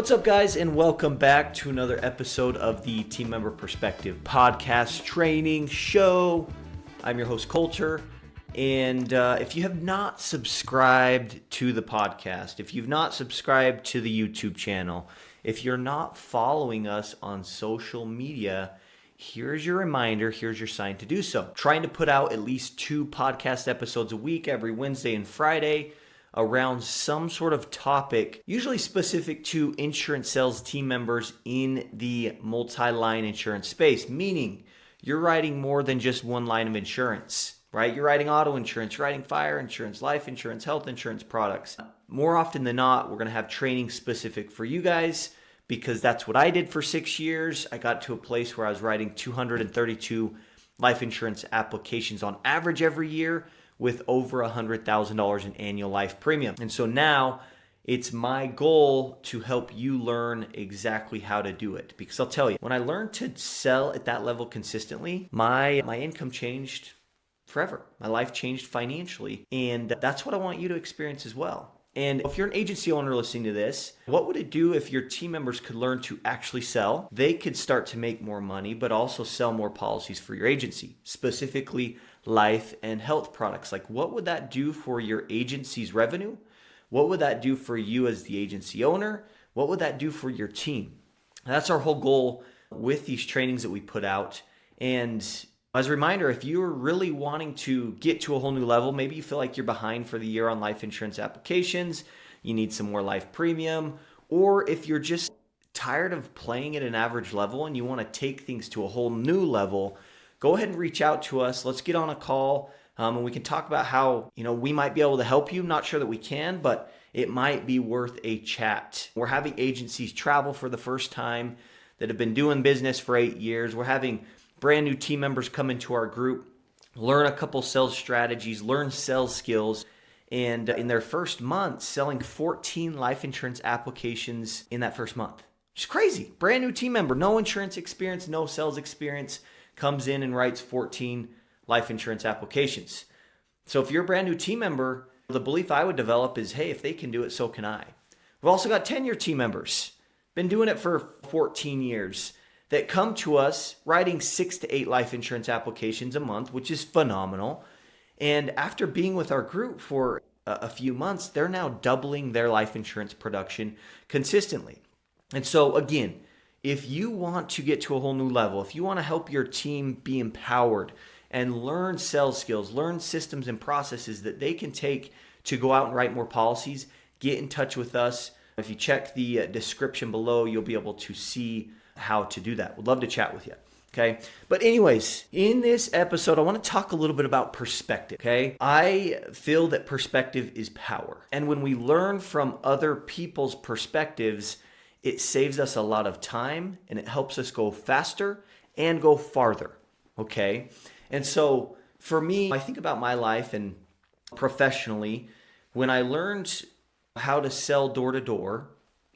What's up, guys, and welcome back to another episode of the Team Member Perspective podcast training show. I'm your host, Coulter, and if you have not subscribed to the podcast, if you've not subscribed to the YouTube channel, if you're not following us on social media, here's your reminder, here's your sign to do so. Trying to put out at least 2 podcast episodes a week every Wednesday and Friday around some sort of topic, usually specific to insurance sales team members in the multi-line insurance space, meaning you're writing more than just one line of insurance, right? You're writing auto insurance, you're writing fire insurance, life insurance, health insurance products. More often than not, we're going to have training specific for you guys because that's what I did for 6 years. I got to a place where I was writing 232 life insurance applications on average every year, with over $100,000 in annual life premium. And so now it's my goal to help you learn exactly how to do it. Because I'll tell you, when I learned to sell at that level consistently, my income changed forever. My life changed financially. And that's what I want you to experience as well. And if you're an agency owner listening to this, what would it do if your team members could learn to actually sell? They could start to make more money, but also sell more policies for your agency, specifically life and health products. Like, what would that do for your agency's revenue? What would that do for you as the agency owner? What would that do for your team? That's our whole goal with these trainings that we put out. And as a reminder, if you're really wanting to get to a whole new level, maybe you feel like you're behind for the year on life insurance applications, you need some more life premium, or if you're just tired of playing at an average level and you want to take things to a whole new level, go ahead and reach out to us. Let's get on a call and we can talk about how, we might be able to help you. I'm not sure that we can, but it might be worth a chat. We're having agencies travel for the first time that have been doing business for 8 years. We're having brand new team members come into our group, learn a couple sales strategies, learn sales skills, and in their first month, selling 14 life insurance applications in that first month. It's crazy. Brand new team member, no insurance experience, no sales experience, comes in and writes 14 life insurance applications. So if you're a brand new team member, the belief I would develop is, hey, if they can do it, so can I. We've also got 10-year team members, been doing it for 14 years, that come to us writing 6 to 8 life insurance applications a month, which is phenomenal. And after being with our group for a few months, they're now doubling their life insurance production consistently. And so again, if you want to get to a whole new level, if you want to help your team be empowered and learn sales skills, learn systems and processes that they can take to go out and write more policies, get in touch with us. If you check the description below, you'll be able to see how to do that. We'd love to chat with you. Okay. But anyways, in this episode, I want to talk a little bit about perspective. Okay. I feel that perspective is power. And when we learn from other people's perspectives, it saves us a lot of time and it helps us go faster and go farther. Okay. And so for me, I think about my life and professionally, when I learned how to sell door to door,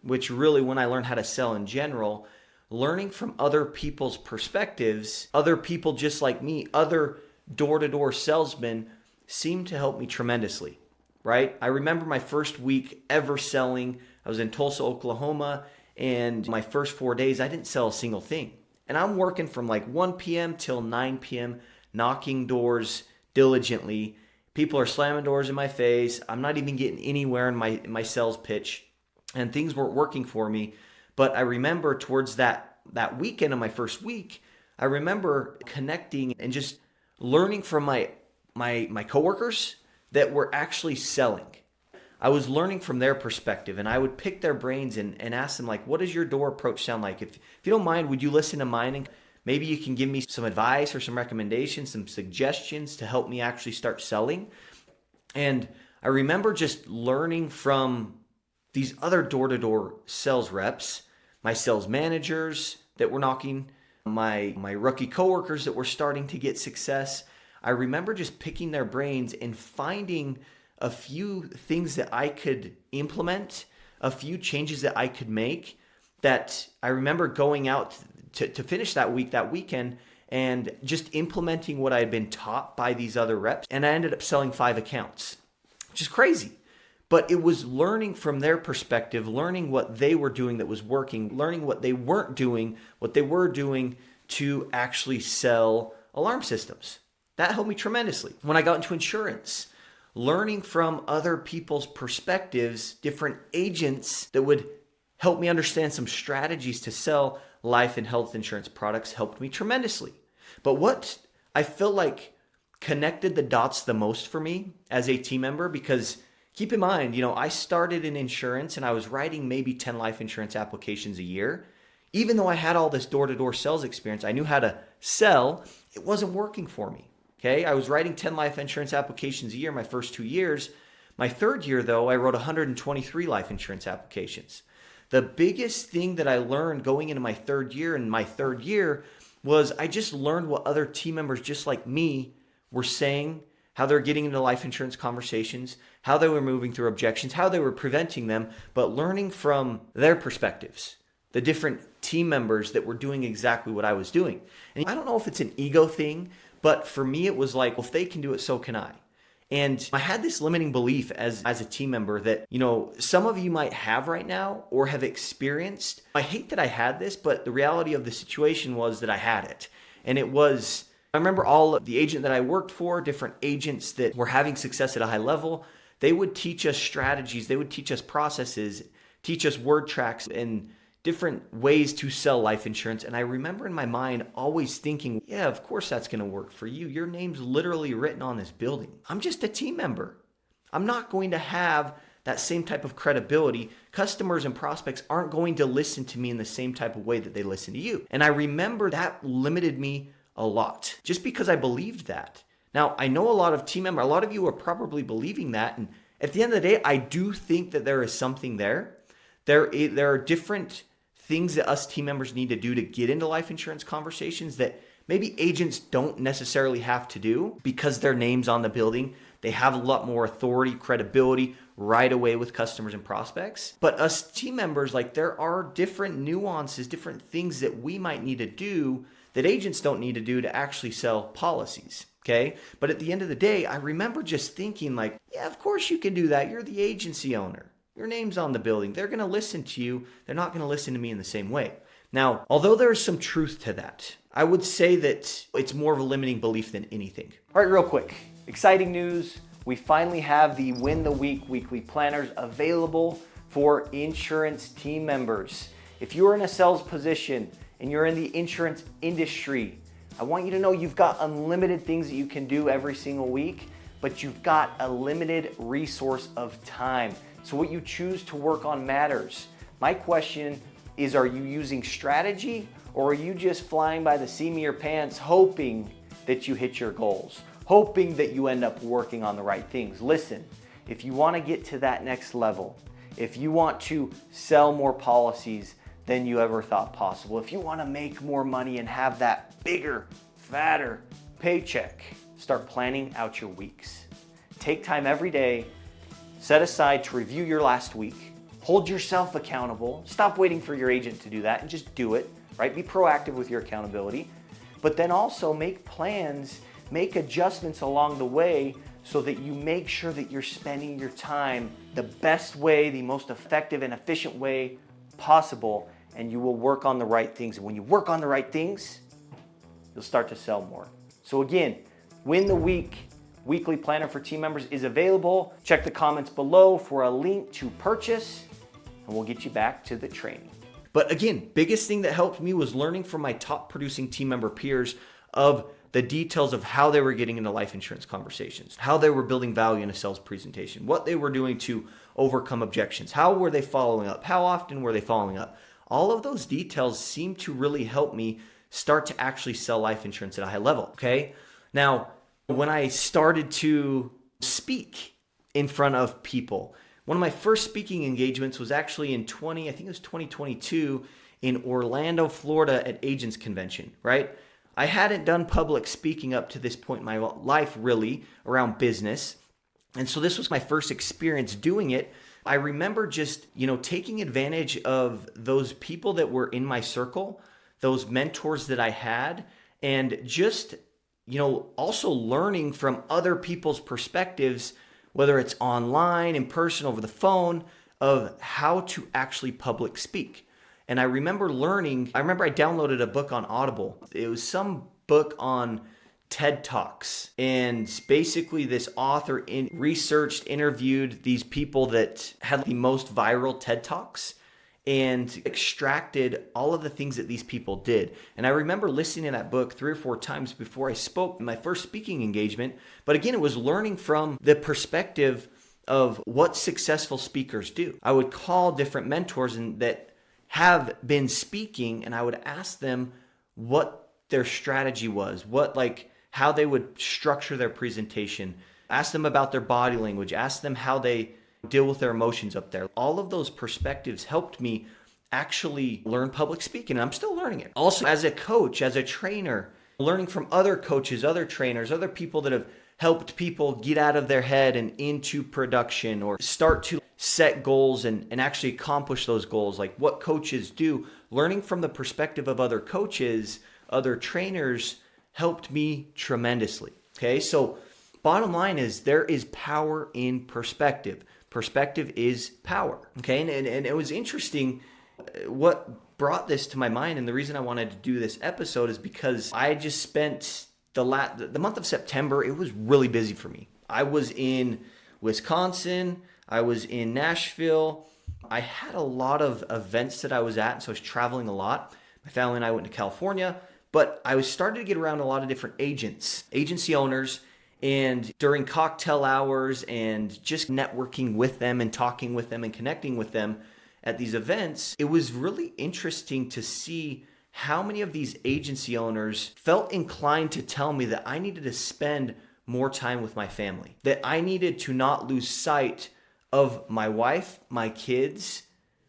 which really when I learned how to sell in general, learning from other people's perspectives, other people just like me, other door-to-door salesmen seemed to help me tremendously, right? I remember my first week ever selling. I was in Tulsa, Oklahoma, and my first 4 days, I didn't sell a single thing. And I'm working from like 1 p.m. till 9 p.m., knocking doors diligently. People are slamming doors in my face. I'm not even getting anywhere in my sales pitch, and things weren't working for me. But I remember towards that weekend of my first week, I remember connecting and just learning from my coworkers that were actually selling. I was learning from their perspective, and I would pick their brains and ask them, like, what does your door approach sound like? If you don't mind, would you listen to mine? And maybe you can give me some advice or some recommendations, some suggestions to help me actually start selling. And I remember just learning from these other door-to-door sales reps, my sales managers that were knocking, my rookie coworkers that were starting to get success. I remember just picking their brains and finding a few things that I could implement, a few changes that I could make, that I remember going out to finish that weekend, and just implementing what I had been taught by these other reps. And I ended up selling 5 accounts, which is crazy. But it was learning from their perspective, learning what they were doing that was working, learning what they weren't doing, what they were doing to actually sell alarm systems. That helped me tremendously. When I got into insurance, learning from other people's perspectives, different agents that would help me understand some strategies to sell life and health insurance products helped me tremendously. But what I feel like connected the dots the most for me as a team member, because keep in mind, I started in insurance and I was writing maybe 10 life insurance applications a year. Even though I had all this door-to-door sales experience, I knew how to sell, it wasn't working for me. Okay, I was writing 10 life insurance applications a year my first 2 years. My third year, though, I wrote 123 life insurance applications. The biggest thing that I learned going into my third year was I just learned what other team members just like me were saying, how they're getting into life insurance conversations, how they were moving through objections, how they were preventing them, but learning from their perspectives, the different team members that were doing exactly what I was doing. And I don't know if it's an ego thing, but for me, it was like, well, if they can do it, so can I. And I had this limiting belief as a team member that, some of you might have right now or have experienced. I hate that I had this, but the reality of the situation was that I had it. And I remember all of the agent that I worked for, different agents that were having success at a high level, they would teach us strategies, they would teach us processes, teach us word tracks and different ways to sell life insurance. And I remember in my mind always thinking, yeah, of course that's going to work for you. Your name's literally written on this building. I'm just a team member. I'm not going to have that same type of credibility. Customers and prospects aren't going to listen to me in the same type of way that they listen to you. And I remember that limited me a lot just because I believed that. Now, I know a lot of you are probably believing that. And at the end of the day, I do think that there is something there. There are different things that us team members need to do to get into life insurance conversations that maybe agents don't necessarily have to do because their name's on the building. They have a lot more authority, credibility right away with customers and prospects. But us team members, there are different nuances, different things that we might need to do that agents don't need to do to actually sell policies. Okay. But at the end of the day, I remember just thinking yeah, of course you can do that. You're the agency owner. Your name's on the building. They're going to listen to you. They're not going to listen to me in the same way. Now, although there is some truth to that, I would say that it's more of a limiting belief than anything. All right, real quick. Exciting news. We finally have the Win the Week weekly planners available for insurance team members. If you're in a sales position and you're in the insurance industry, I want you to know you've got unlimited things that you can do every single week, but you've got a limited resource of time. So what you choose to work on matters. My question is, are you using strategy or are you just flying by the seam of your pants hoping that you hit your goals, hoping that you end up working on the right things? Listen, if you want to get to that next level, if you want to sell more policies than you ever thought possible, if you want to make more money and have that bigger, fatter paycheck, start planning out your weeks. Take time every day. Set aside to review your last week. Hold yourself accountable. Stop waiting for your agent to do that and just do it, right? Be proactive with your accountability. But then also make plans, make adjustments along the way so that you make sure that you're spending your time the best way, the most effective and efficient way possible, and you will work on the right things. And when you work on the right things, you'll start to sell more. So again, Win the Week weekly planner for team members is available. Check the comments below for a link to purchase, and we'll get you back to the training. But again, biggest thing that helped me was learning from my top producing team member peers of the details of how they were getting into life insurance conversations, how they were building value in a sales presentation, what they were doing to overcome objections, how were they following up, how often were they following up. All of those details seem to really help me start to actually sell life insurance at a high level. Okay. Now, when I started to speak in front of people, one of my first speaking engagements was actually in 2022 in Orlando, Florida at Agents Convention, right? I hadn't done public speaking up to this point in my life really around business. And so this was my first experience doing it. I remember just, taking advantage of those people that were in my circle, those mentors that I had, and just also learning from other people's perspectives whether it's online, in person, over the phone, of how to actually public speak. And I remember I downloaded a book on Audible. It was some book on TED Talks. And basically this author researched, interviewed these people that had the most viral TED Talks and extracted all of the things that these people did. And I remember listening to that book 3 or 4 times before I spoke in my first speaking engagement. But again, it was learning from the perspective of what successful speakers do. I would call different mentors that have been speaking, and I would ask them what their strategy was, how they would structure their presentation, ask them about their body language, ask them how they deal with their emotions up there. All of those perspectives helped me actually learn public speaking, and I'm still learning it. Also, as a coach, as a trainer, learning from other coaches, other trainers, other people that have helped people get out of their head and into production or start to set goals and actually accomplish those goals, like what coaches do. Learning from the perspective of other coaches, other trainers, helped me tremendously. Okay, so bottom line is there is power in perspective. Perspective is power. Okay, and it was interesting what brought this to my mind, and the reason I wanted to do this episode is because I just spent the month of September. It was really busy for me. I was in Wisconsin, I was in Nashville. I had a lot of events that I was at, so I was traveling a lot. My family and I went to California, but I was starting to get around a lot of different agency owners, and during cocktail hours and just networking with them and talking with them and connecting with them at these events, it was really interesting to see how many of these agency owners felt inclined to tell me that I needed to spend more time with my family, that I needed to not lose sight of my wife, my kids,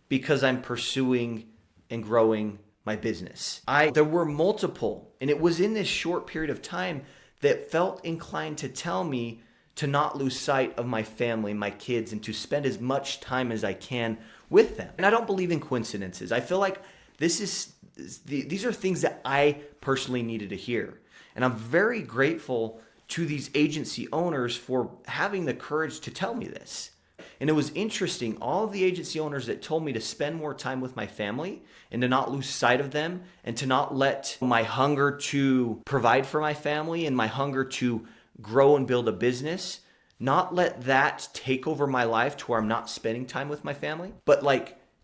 because I'm pursuing and growing my business. There were multiple, and it was in this short period of time, that felt inclined to tell me to not lose sight of my family, my kids, and to spend as much time as I can with them. And I don't believe in coincidences. I feel like these are things that I personally needed to hear. And I'm very grateful to these agency owners for having the courage to tell me this. And it was interesting, all of the agency owners that told me to spend more time with my family and to not lose sight of them and to not let my hunger to provide for my family and my hunger to grow and build a business, not let that take over my life to where I'm not spending time with my family, but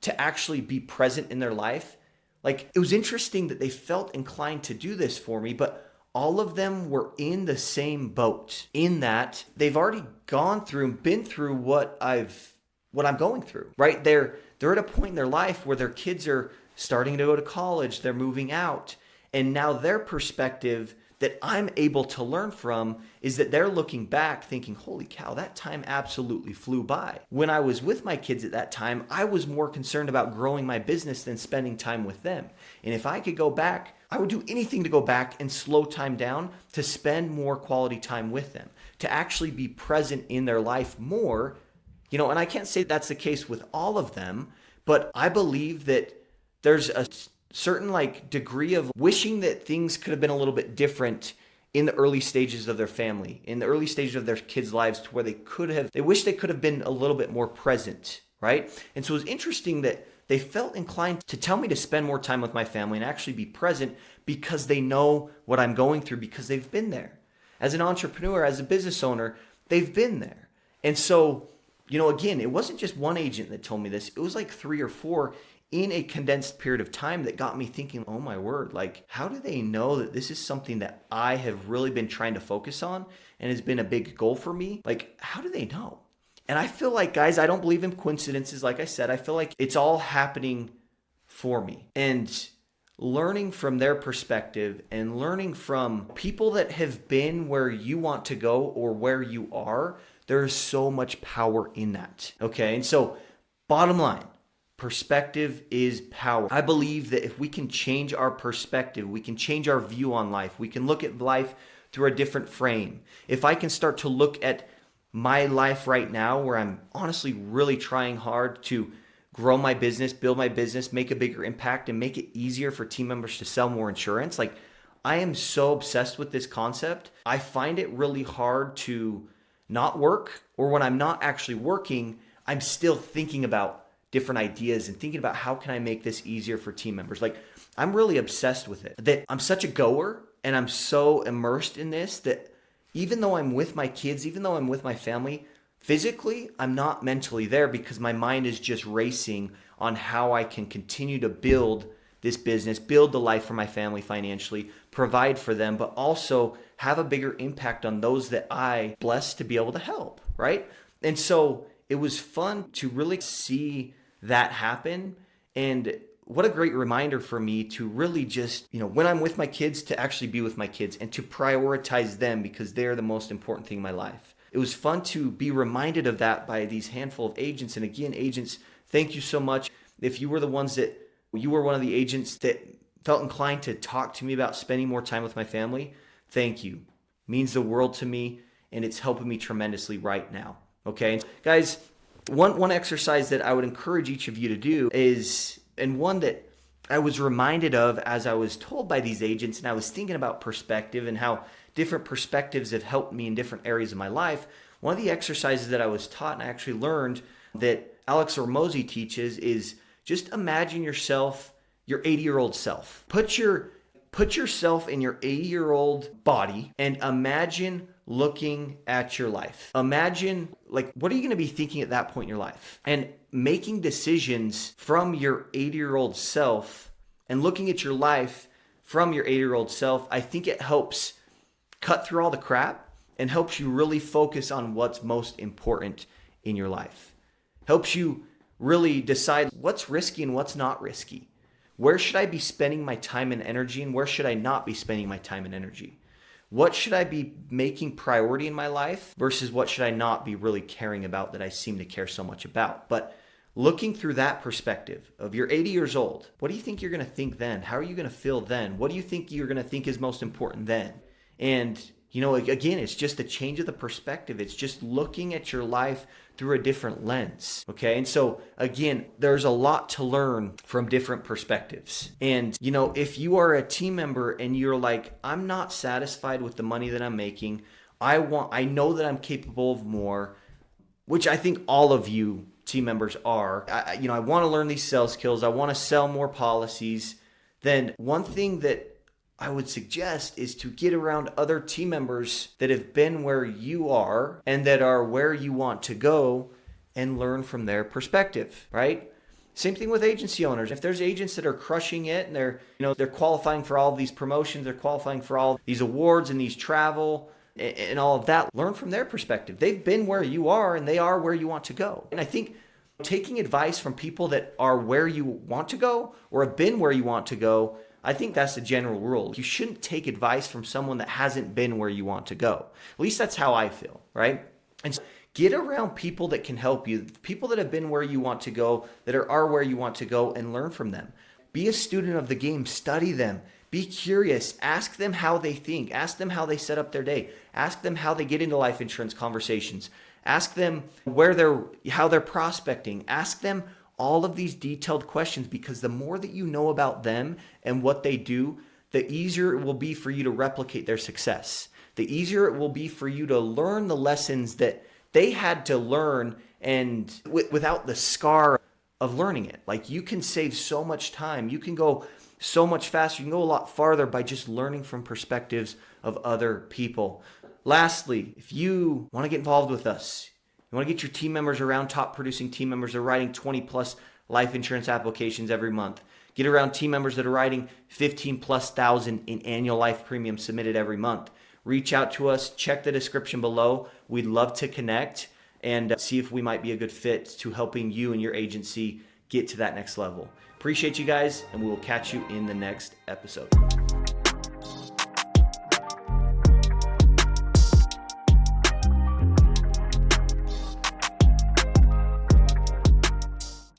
to actually be present in their life. It was interesting that they felt inclined to do this for me, but all of them were in the same boat in that they've already gone through and been through what I'm going through, right? They're at a point in their life where their kids are starting to go to college, they're moving out, and now their perspective that I'm able to learn from is that they're looking back thinking, holy cow, that time absolutely flew by. When I was with my kids at that time, I was more concerned about growing my business than spending time with them. And if I could go back, I would do anything to go back and slow time down to spend more quality time with them, to actually be present in their life more. And I can't say that's the case with all of them, but I believe that there's a certain degree of wishing that things could have been a little bit different in the early stages of their family, in the early stages of their kids' lives, to where they wish they could have been a little bit more present, right? And so it was interesting that they felt inclined to tell me to spend more time with my family and actually be present because they know what I'm going through, because they've been there. As an entrepreneur, as a business owner, they've been there. And so, again, it wasn't just one agent that told me this. It was 3 or 4 in a condensed period of time that got me thinking, oh my word, how do they know that this is something that I have really been trying to focus on and has been a big goal for me? How do they know? And I feel like, guys, I don't believe in coincidences. Like I said, I feel like it's all happening for me. And learning from their perspective and learning from people that have been where you want to go or where you are, there's so much power in that. Okay. And so bottom line, perspective is power. I believe that if we can change our perspective, we can change our view on life. We can look at life through a different frame. If I can start to look at my life right now, where I'm honestly really trying hard to grow my business, build my business, make a bigger impact, and make it easier for team members to sell more insurance. I am so obsessed with this concept. I find it really hard to not work or when I'm not actually working, I'm still thinking about different ideas and thinking about how can I make this easier for team members. Like, I'm really obsessed with it, that I'm such a goer and I'm so immersed in this that even though I'm with my kids, even though I'm with my family, physically, I'm not mentally there because my mind is just racing on how I can continue to build this business, build the life for my family financially, provide for them, but also have a bigger impact on those that I blessed to be able to help, right? And so it was fun to really see that happen. And what a great reminder for me to really just, when I'm with my kids, to actually be with my kids and to prioritize them because they're the most important thing in my life. It was fun to be reminded of that by these handful of agents. And again, agents, thank you so much. If you were one of the agents that felt inclined to talk to me about spending more time with my family, thank you. It means the world to me, and it's helping me tremendously right now. Okay, guys, one exercise that I would encourage each of you to do is, and one that I was reminded of as I was told by these agents, and I was thinking about perspective and how different perspectives have helped me in different areas of my life. One of the exercises that I was taught and I actually learned that Alex Hormozi teaches is just imagine yourself, your 80-year-old self. Put yourself in your 80-year-old body and imagine looking at your life. Imagine, what are you going to be thinking at that point in your life? And making decisions from your 80-year-old self and looking at your life from your 80-year-old self, I think it helps cut through all the crap and helps you really focus on what's most important in your life. Helps you really decide what's risky and what's not risky. Where should I be spending my time and energy, and where should I not be spending my time and energy? What should I be making priority in my life versus what should I not be really caring about that I seem to care so much about? But looking through that perspective of you're 80 years old, what do you think you're going to think then? How are you going to feel then? What do you think you're going to think is most important then? And, again, it's just a change of the perspective. It's just looking at your life through a different lens. Okay. And so again, there's a lot to learn from different perspectives. And, if you are a team member and you're like, I'm not satisfied with the money that I'm making. I know that I'm capable of more, which I think all of you team members are. I want to learn these sales skills. I want to sell more policies. Then one thing that I would suggest is to get around other team members that have been where you are and that are where you want to go and learn from their perspective, right? Same thing with agency owners. If there's agents that are crushing it and they're qualifying for all of these promotions, they're qualifying for all these awards and these travel and all of that, learn from their perspective. They've been where you are and they are where you want to go. And I think taking advice from people that are where you want to go or have been where you want to go, I think that's the general rule. You shouldn't take advice from someone that hasn't been where you want to go. At least that's how I feel, right? And so get around people that can help you, people that have been where you want to go, that are where you want to go, and learn from them. Be a student of the game, study them, be curious, ask them how they think, ask them how they set up their day, ask them how they get into life insurance conversations, ask them how they're prospecting, ask them all of these detailed questions, because the more that you know about them and what they do, the easier it will be for you to replicate their success. The easier it will be for you to learn the lessons that they had to learn and without the scar of learning it. Like, you can save so much time. You can go so much faster. You can go a lot farther by just learning from perspectives of other people. Lastly, if you want to get involved with us, you want to get your team members around top producing team members that are writing 20 plus life insurance applications every month. Get around team members that are writing 15 plus thousand in annual life premium submitted every month. Reach out to us, check the description below. We'd love to connect and see if we might be a good fit to helping you and your agency get to that next level. Appreciate you guys, and we will catch you in the next episode.